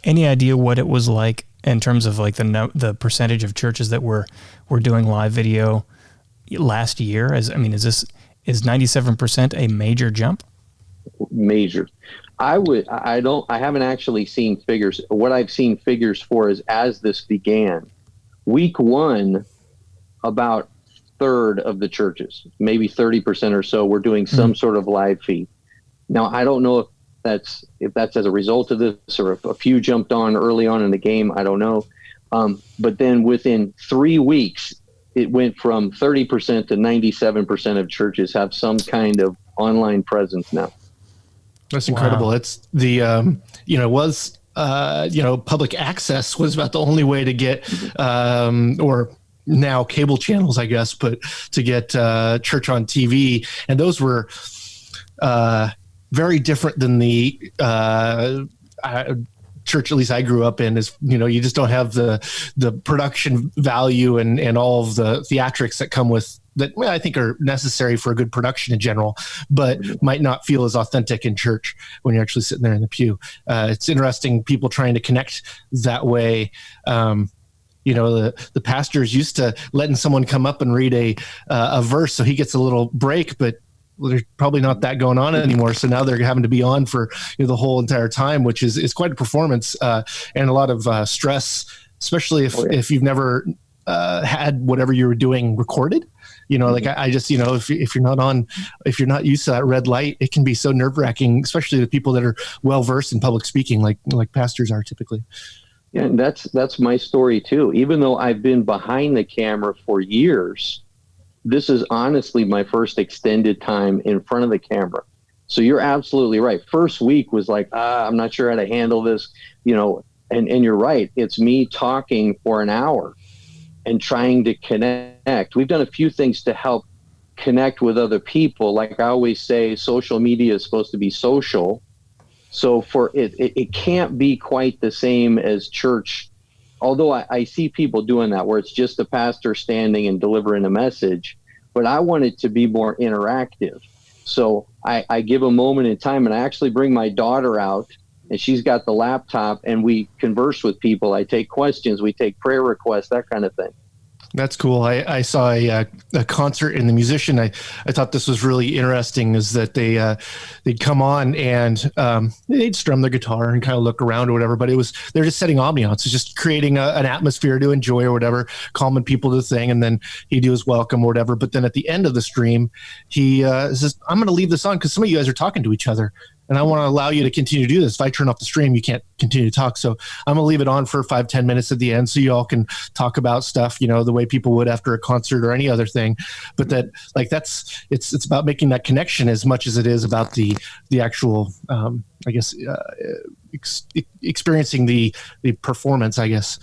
any idea what it was like in terms of like the percentage of churches that were doing live video last year? Is 97% a major jump? Major. I haven't actually seen figures. What I've seen figures for is, as this began, week one, about third of the churches, maybe 30% or so, were doing some sort of live feed. Now, I don't know if that's as a result of this, or if a few jumped on early on in the game. I don't know. But then within 3 weeks, it went from 30% to 97% of churches have some kind of online presence now. That's incredible. Wow. It's the, public access was about the only way to get, or now cable channels, I guess, but to get church on TV. And those were very different than the church, at least I grew up in, is, you just don't have the production value and all of the theatrics that come with that. I think are necessary for a good production in general, but might not feel as authentic in church when you're actually sitting there in the pew. It's interesting, people trying to connect that way. The pastors used to letting someone come up and read a verse so he gets a little break, but there's probably not that going on anymore. So now they're having to be on for the whole entire time, which is quite a performance and a lot of stress, especially if you've never had whatever you were doing recorded. I just, if you're not used to that red light, it can be so nerve-wracking, especially the people that are well-versed in public speaking, like pastors are typically. Yeah, and that's my story too. Even though I've been behind the camera for years, this is honestly my first extended time in front of the camera. So you're absolutely right. First week was like, I'm not sure how to handle this, and you're right. It's me talking for an hour and trying to connect. We've done a few things to help connect with other people. Like I always say, social media is supposed to be social. So for it can't be quite the same as church. Although I see people doing that where it's just the pastor standing and delivering a message, but I want it to be more interactive. So I give a moment in time, and I actually bring my daughter out, and she's got the laptop, and we converse with people. I take questions, we take prayer requests, that kind of thing. That's cool. I saw a concert, and the musician, I thought this was really interesting, is that they'd come on and they'd strum their guitar and kind of look around or whatever, but they're just setting ambiance. It's just creating an atmosphere to enjoy or whatever, calming people to the thing, and then he'd do his welcome or whatever. But then at the end of the stream, he says, I'm going to leave this on because some of you guys are talking to each other, and I want to allow you to continue to do this. If I turn off the stream, you can't continue to talk. So I'm going to leave it on for 5-10 minutes at the end so you all can talk about stuff, the way people would after a concert or any other thing. But it's about making that connection as much as it is about the actual, experiencing the performance, I guess.